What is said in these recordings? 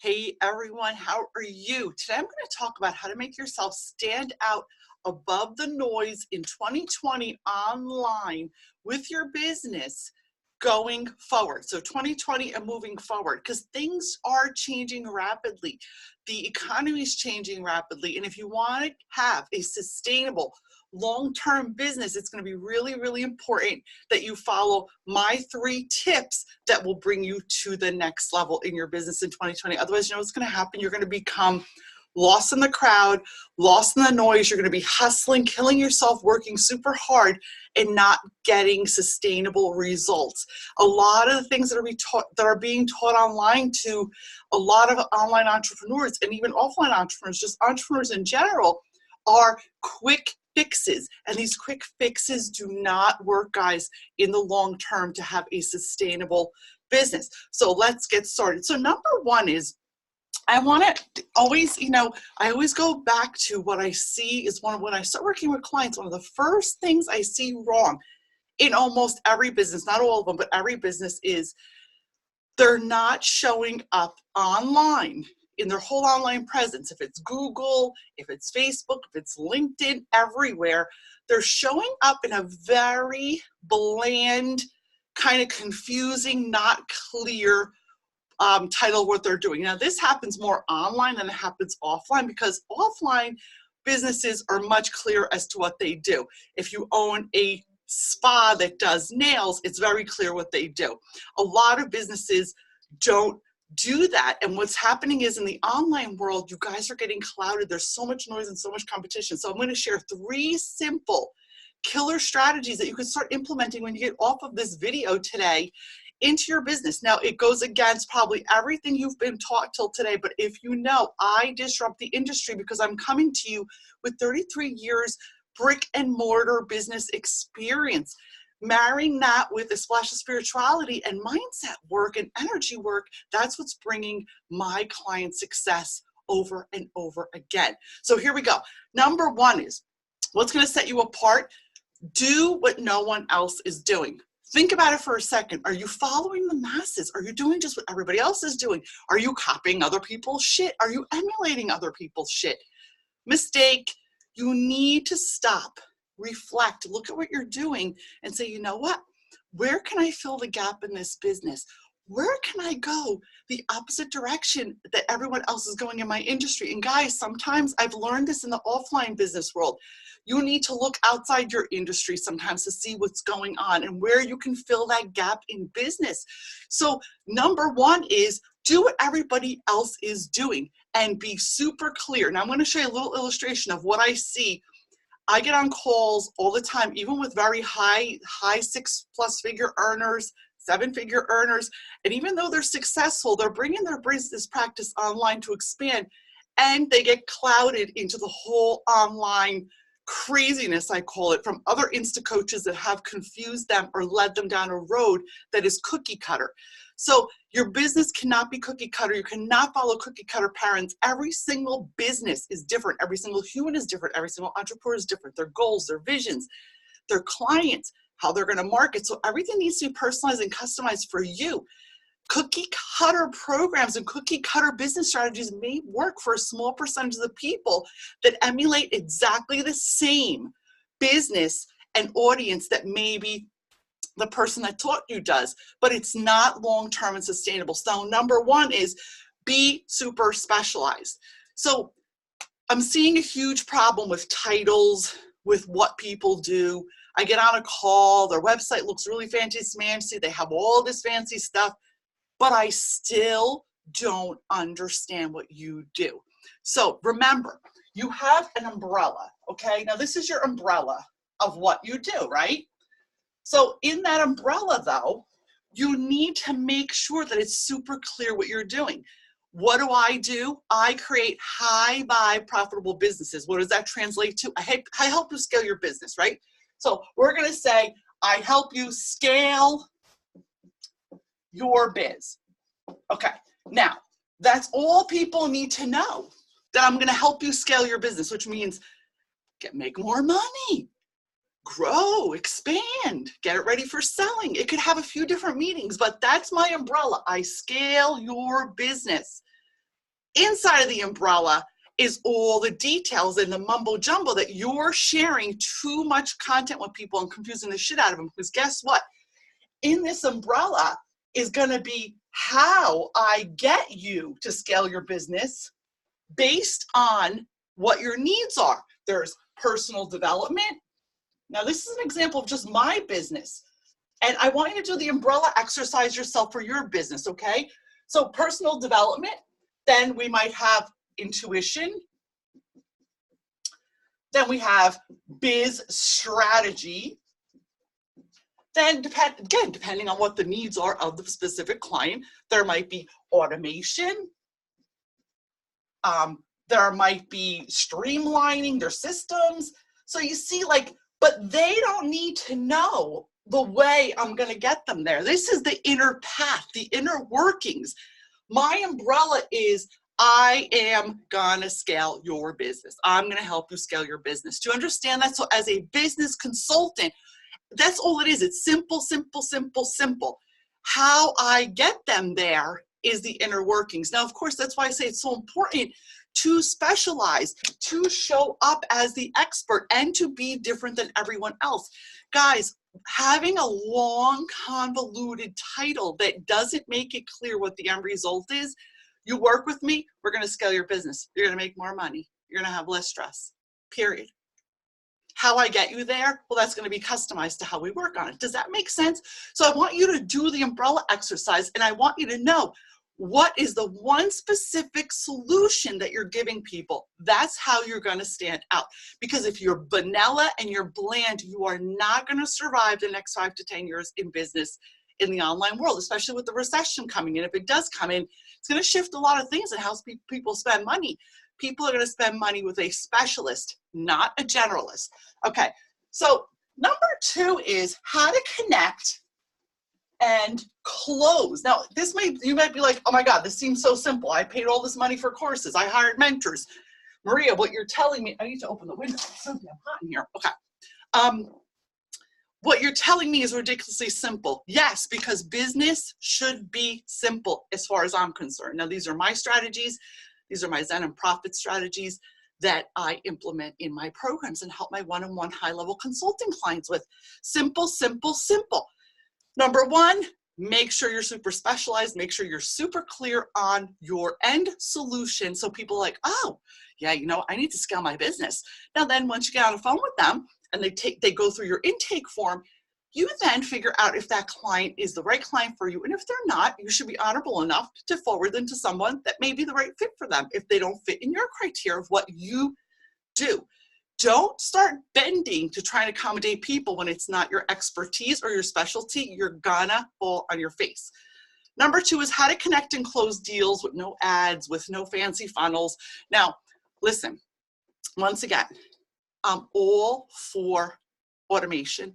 Hey everyone, how are you? Today I'm going to talk about how to make yourself stand out above the noise in 2020 online with your business going forward. So 2020 and moving forward, because things are changing rapidly. The economy is changing rapidly. And if you want to have a sustainable long-term business, it's going to be really, really important that you follow my 3 tips that will bring you to the next level in your business in 2020. Otherwise, you know what's going to happen? You're going to become lost in the crowd, lost in the noise. You're going to be hustling, killing yourself, working super hard, and not getting sustainable results. A lot of the things that are being taught online to a lot of online entrepreneurs and even offline entrepreneurs, just entrepreneurs in general, are quick fixes. And these quick fixes do not work, guys, in the long term to have a sustainable business. So let's get started. So number one is, I want to always, I always go back to what I see is when I start working with clients, one of the first things I see wrong in almost every business, not all of them, but every business, is they're not showing up online in their whole online presence. If it's Google, if it's Facebook, if it's LinkedIn, everywhere, they're showing up in a very bland, kind of confusing, not clear title of what they're doing. Now, this happens more online than it happens offline, because offline businesses are much clearer as to what they do. If you own a spa that does nails, it's very clear what they do. A lot of businesses don't do that. And what's happening is, in the online world, you guys are getting clouded. There's so much noise and so much competition. So I'm going to share 3 simple killer strategies that you can start implementing when you get off of this video today into your business. Now, it goes against probably everything you've been taught till today, but if you know, I disrupt the industry because I'm coming to you with 33 years brick and mortar business experience. Marrying that with a splash of spirituality and mindset work and energy work, that's what's bringing my client success over and over again. So here we go. Number 1 is, what's going to set you apart? Do what no one else is doing. Think about it for a second. Are you following the masses? Are you doing just what everybody else is doing? Are you copying other people's shit? Are you emulating other people's shit? Mistake. You need to stop, reflect, look at what you're doing and say, you know what? Where can I fill the gap in this business? Where can I go the opposite direction that everyone else is going in my industry? And guys, sometimes I've learned this in the offline business world. You need to look outside your industry sometimes to see what's going on and where you can fill that gap in business. So number 1 is, do what everybody else is doing and be super clear. Now I'm going to show you a little illustration of what I see. I get on calls all the time, even with very high 6+ figure earners, 7-figure earners. And even though they're successful, they're bringing their business practice online to expand, and they get clouded into the whole online craziness, I call it, from other Insta coaches that have confused them or led them down a road that is cookie cutter. So your business cannot be cookie cutter. You cannot follow cookie cutter patterns. Every single business is different. Every single human is different. Every single entrepreneur is different. Their goals, their visions, their clients, how they're going to market. So everything needs to be personalized and customized for you. Cookie cutter programs and cookie cutter business strategies may work for a small percentage of the people that emulate exactly the same business and audience that maybe the person that taught you does, but it's not long-term and sustainable. So number 1 is, be super specialized. So I'm seeing a huge problem with titles, with what people do. I get on a call, their website looks really fancy, they have all this fancy stuff, but I still don't understand what you do. So remember, you have an umbrella, okay? Now this is your umbrella of what you do, right? So in that umbrella though, you need to make sure that it's super clear what you're doing. What do? I create high buy profitable businesses. What does that translate to? I help you scale your business, right? So we're going to say, I help you scale your biz. Okay. Now, that's all people need to know, that I'm going to help you scale your business, which means make more money, grow, expand, get it ready for selling. It could have a few different meanings, but that's my umbrella. I scale your business. Inside of the umbrella is all the details and the mumbo jumbo that you're sharing too much content with people and confusing the shit out of them. Because guess what? In this umbrella is going to be how I get you to scale your business based on what your needs are. There's personal development. Now, this is an example of just my business. And I want you to do the umbrella exercise yourself for your business, okay? So personal development, then we might have intuition. Then we have biz strategy. Then depending on what the needs are of the specific client, there might be automation. There might be streamlining their systems. So you see, like, but they don't need to know the way I'm going to get them there. This is the inner path, the inner workings. My umbrella is I am going to scale your business. I'm going to help you scale your business. Do you understand that? So as a business consultant, that's all it is. It's simple, simple, simple, simple. How I get them there is the inner workings. Now, of course, that's why I say it's so important to specialize, to show up as the expert, and to be different than everyone else. Guys, having a long, convoluted title that doesn't make it clear what the end result is, you work with me, we're going to scale your business. You're going to make more money. You're going to have less stress, period. How I get you there, well, that's going to be customized to how we work on it. Does that make sense? So I want you to do the umbrella exercise, and I want you to know what is the one specific solution that you're giving people. That's how you're going to stand out. Because if you're vanilla and you're bland, you are not going to survive the next 5 to 10 years in business in the online world, especially with the recession coming in. If it does come in, it's going to shift a lot of things in how people spend money. People are going to spend money with a specialist, not a generalist. Okay, so number 2 is how to connect and close. Now, you might be like, oh my God, this seems so simple. I paid all this money for courses. I hired mentors. Maria, what you're telling me, I need to open the window. It's so damn hot in here. Okay. What you're telling me is ridiculously simple. Yes, because business should be simple as far as I'm concerned. Now, these are my strategies. These are my Zen and Profit strategies that I implement in my programs and help my one-on-one high-level consulting clients with. Simple, simple, simple. Number 1, make sure you're super specialized. Make sure you're super clear on your end solution. So people are like, oh, yeah, I need to scale my business. Now then, once you get on the phone with them and they go through your intake form, you then figure out if that client is the right client for you. And if they're not, you should be honorable enough to forward them to someone that may be the right fit for them if they don't fit in your criteria of what you do. Don't start bending to try and accommodate people when it's not your expertise or your specialty. You're gonna fall on your face. Number 2 is how to connect and close deals with no ads, with no fancy funnels. Now, listen, once again, I'm all for automation.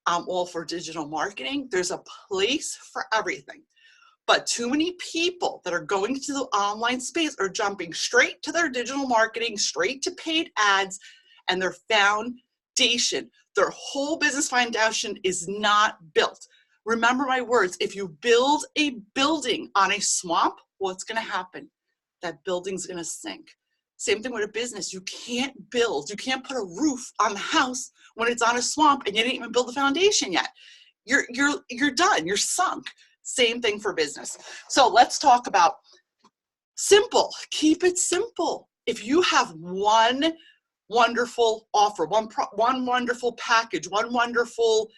I'm all for digital marketing. There's a place for everything. But too many people that are going to the online space are jumping straight to their digital marketing, straight to paid ads, and their foundation, their whole business foundation is not built. Remember my words, if you build a building on a swamp, what's going to happen? That building's going to sink. Same thing with a business. You can't put a roof on the house when it's on a swamp and you didn't even build the foundation yet. You're done, you're sunk. Same thing for business. So let's talk about simple. Keep it simple. If you have one wonderful offer, one wonderful package, one wonderful,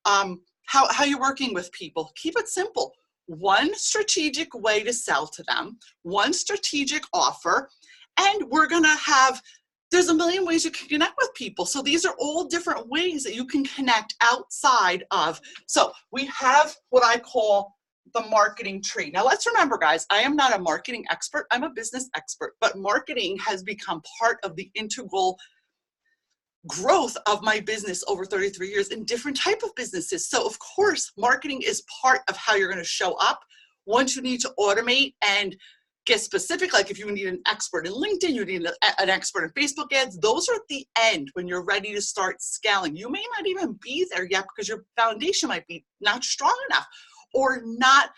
how you're working with people, keep it simple. One strategic way to sell to them, one strategic offer, and there's a million ways you can connect with people. So these are all different ways that you can connect outside of. So we have what I call the marketing tree. Now let's remember, guys, I am not a marketing expert. I'm a business expert, but marketing has become part of the integral growth of my business over 33 years in different type of businesses. So of course, marketing is part of how you're going to show up. Once you need to automate and get specific, like if you need an expert in LinkedIn, you need an expert in Facebook ads, those are at the end when you're ready to start scaling. You may not even be there yet because your foundation might be not strong enough or not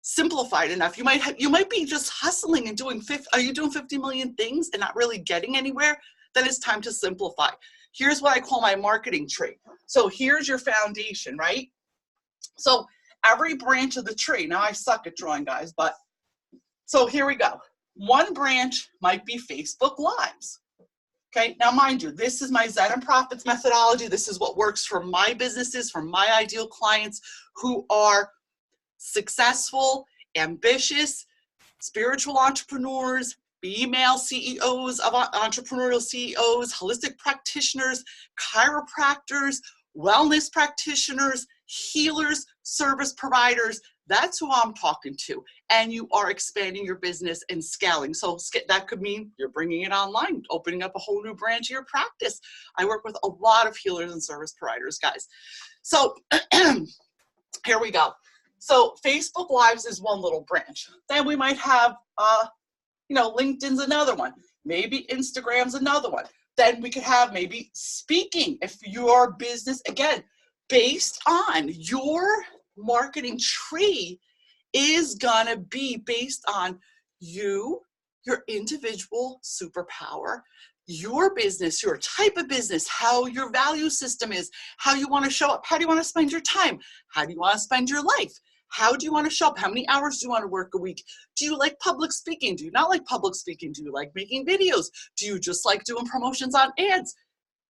simplified enough. You might be just hustling and doing 50, are you doing 50 million things and not really getting anywhere? Then it's time to simplify. Here's what I call my marketing tree. So here's your foundation, right? So every branch of the tree, now I suck at drawing, guys, but so here we go. One branch might be Facebook Lives. Okay, now mind you, this is my Zen and Profits methodology. This is what works for my businesses, for my ideal clients who are successful, ambitious, spiritual entrepreneurs, female CEOs of entrepreneurial CEOs, holistic practitioners, chiropractors, wellness practitioners, healers, service providers. That's who I'm talking to. And you are expanding your business and scaling. So that could mean you're bringing it online, opening up a whole new branch of your practice. I work with a lot of healers and service providers, guys. So here we go. So Facebook Lives is one little branch. Then we might have, LinkedIn's another one. Maybe Instagram's another one. Then we could have maybe speaking. If your business, again, based on your marketing tree is gonna be based on you, your individual superpower, your business, your type of business, how your value system is, how you want to show up, how do you want to spend your time, how do you want to spend your life, how do you want to show up, how many hours do you want to work a week, do you like public speaking, do you not like public speaking, do you like making videos, do you just like doing promotions on ads?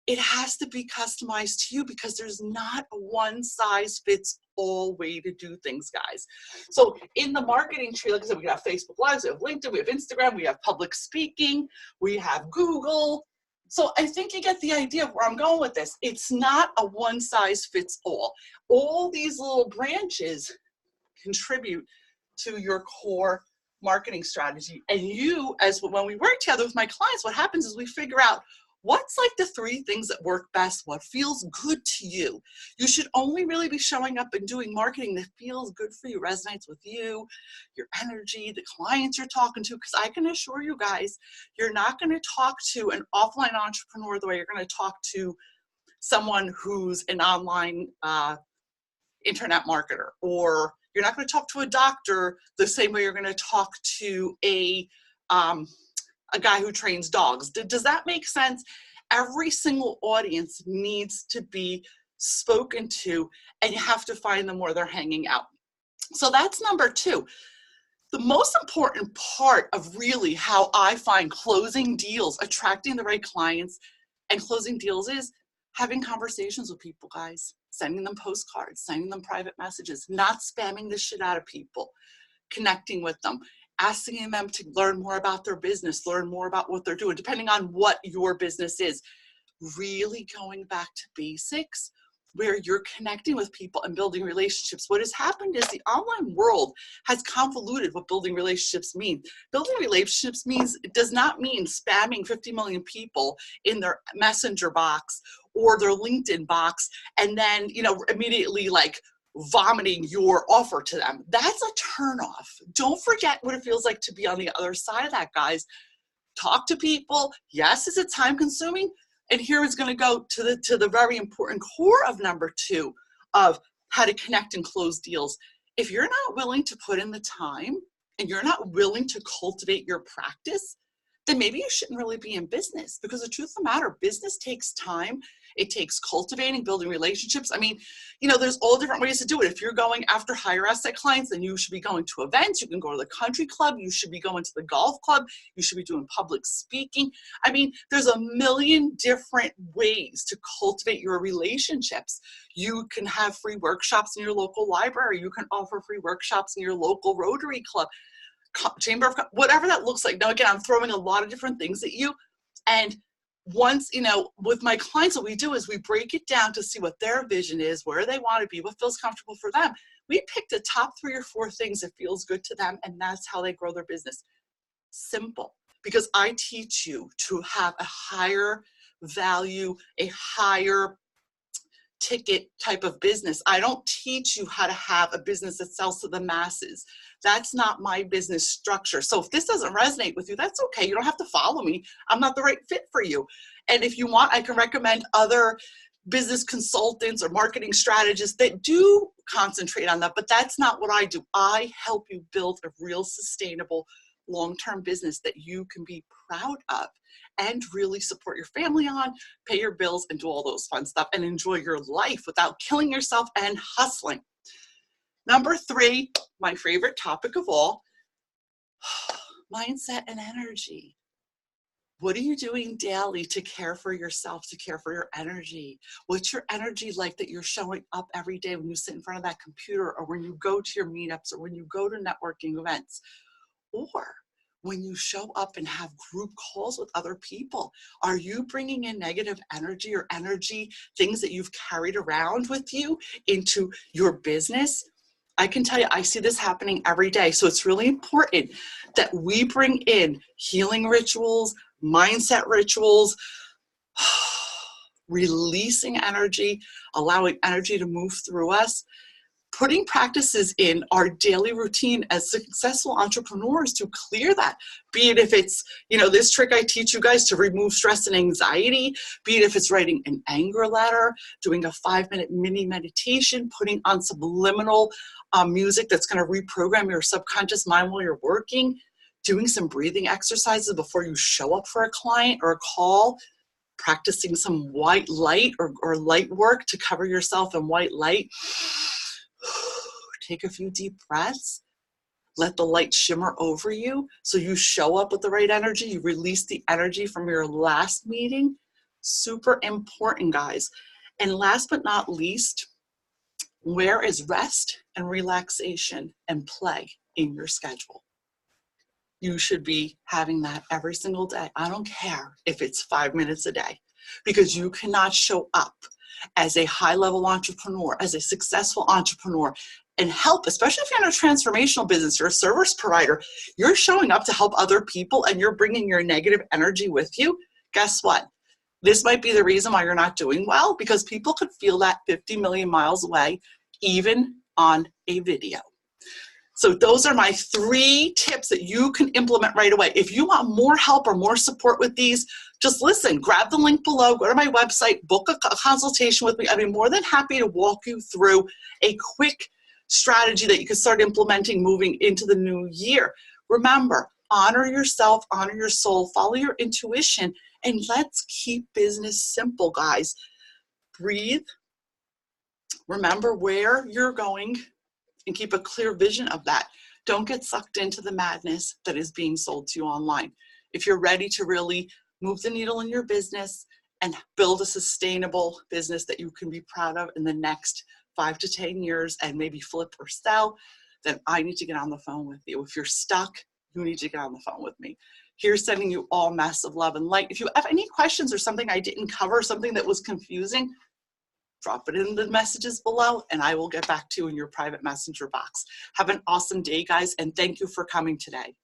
It has to be customized to you because there's not a one size fits all way to do things, guys. So in the marketing tree, like I said, we have Facebook Lives, we have LinkedIn, we have Instagram, we have public speaking, we have Google. So I think you get the idea of where I'm going with this. It's not a one size fits all. All these little branches contribute to your core marketing strategy. And you, as when we work together with my clients, what happens is we figure out what's like the 3 things that work best, what feels good to you. You should only really be showing up and doing marketing that feels good for you, resonates with you, your energy, the clients you're talking to, because I can assure you guys, you're not going to talk to an offline entrepreneur the way you're going to talk to someone who's an online internet marketer, or you're not going to talk to a doctor the same way you're going to talk to a guy who trains dogs. Does that make sense? Every single audience needs to be spoken to, and you have to find them where they're hanging out. So that's number 2. The most important part of really how I find closing deals, attracting the right clients and closing deals is having conversations with people, guys, sending them postcards, sending them private messages, not spamming the shit out of people, connecting with them, asking them to learn more about their business, learn more about what they're doing, depending on what your business is. Really going back to basics where you're connecting with people and building relationships. What has happened is the online world has convoluted what building relationships mean. Building relationships it does not mean spamming 50 million people in their messenger box or their LinkedIn box and then, immediately like vomiting your offer to them. That's a turnoff. Don't forget what it feels like to be on the other side of that, guys. Talk to people. Yes, is it time consuming? And here is going to go to the very important core of number 2 of how to connect and close deals. If you're not willing to put in the time and you're not willing to cultivate your practice, then maybe you shouldn't really be in business, because the truth of the matter, business takes time. It takes cultivating, building relationships. I mean, there's all different ways to do it. If you're going after higher asset clients, then you should be going to events. You can go to the country club. You should be going to the golf club. You should be doing public speaking. I mean, there's a million different ways to cultivate your relationships. You can have free workshops in your local library. You can offer free workshops in your local Rotary Club, Chamber of, whatever that looks like. Now, again, I'm throwing a lot of different things at you. And once, with my clients, what we do is we break it down to see what their vision is, where they want to be, what feels comfortable for them. We pick the top 3 or 4 things that feels good to them, and that's how they grow their business. Simple. Because I teach you to have a higher value, a higher ticket type of business. I don't teach you how to have a business that sells to the masses. That's not my business structure. So if this doesn't resonate with you, that's okay. You don't have to follow me. I'm not the right fit for you. And if you want, I can recommend other business consultants or marketing strategists that do concentrate on that, but that's not what I do. I help you build a real sustainable long-term business that you can be proud of and really support your family on, pay your bills, and do all those fun stuff and enjoy your life without killing yourself and hustling. Number 3, my favorite topic of all, mindset and energy. What are you doing daily to care for yourself, to care for your energy? What's your energy like that you're showing up every day when you sit in front of that computer, or when you go to your meetups, or when you go to networking events, or when you show up and have group calls with other people? Are you bringing in negative energy or energy, things that you've carried around with you into your business? I can tell you, I see this happening every day. So it's really important that we bring in healing rituals, mindset rituals, releasing energy, allowing energy to move through us, putting practices in our daily routine as successful entrepreneurs to clear that. Be it if it's, this trick I teach you guys to remove stress and anxiety, be it if it's writing an anger letter, doing a 5-minute mini meditation, putting on subliminal music that's going to reprogram your subconscious mind while you're working, doing some breathing exercises before you show up for a client or a call, practicing some white light or light work to cover yourself in white light. Take a few deep breaths. Let the light shimmer over you so you show up with the right energy. You release the energy from your last meeting. Super important, guys. And last but not least, where is rest and relaxation and play in your schedule? You should be having that every single day. I don't care if it's 5 minutes a day, because you cannot show up as a high-level entrepreneur, as a successful entrepreneur, and help, especially if you're in a transformational business, you're a service provider, you're showing up to help other people and you're bringing your negative energy with you. Guess what? This might be the reason why you're not doing well, because people could feel that 50 million miles away, even on a video. So those are my 3 tips that you can implement right away. If you want more help or more support with these, just listen, grab the link below, go to my website, book a consultation with me. I'd be more than happy to walk you through a quick strategy that you can start implementing moving into the new year. Remember, honor yourself, honor your soul, follow your intuition, and let's keep business simple, guys. Breathe. Remember where you're going and keep a clear vision of that. Don't get sucked into the madness that is being sold to you online. If you're ready to really move the needle in your business and build a sustainable business that you can be proud of in the next 5 to 10 years and maybe flip or sell, then I need to get on the phone with you. If you're stuck, you need to get on the phone with me. Here's sending you all massive love and light. If you have any questions or something I didn't cover, something that was confusing, drop it in the messages below and I will get back to you in your private messenger box. Have an awesome day, guys, and thank you for coming today.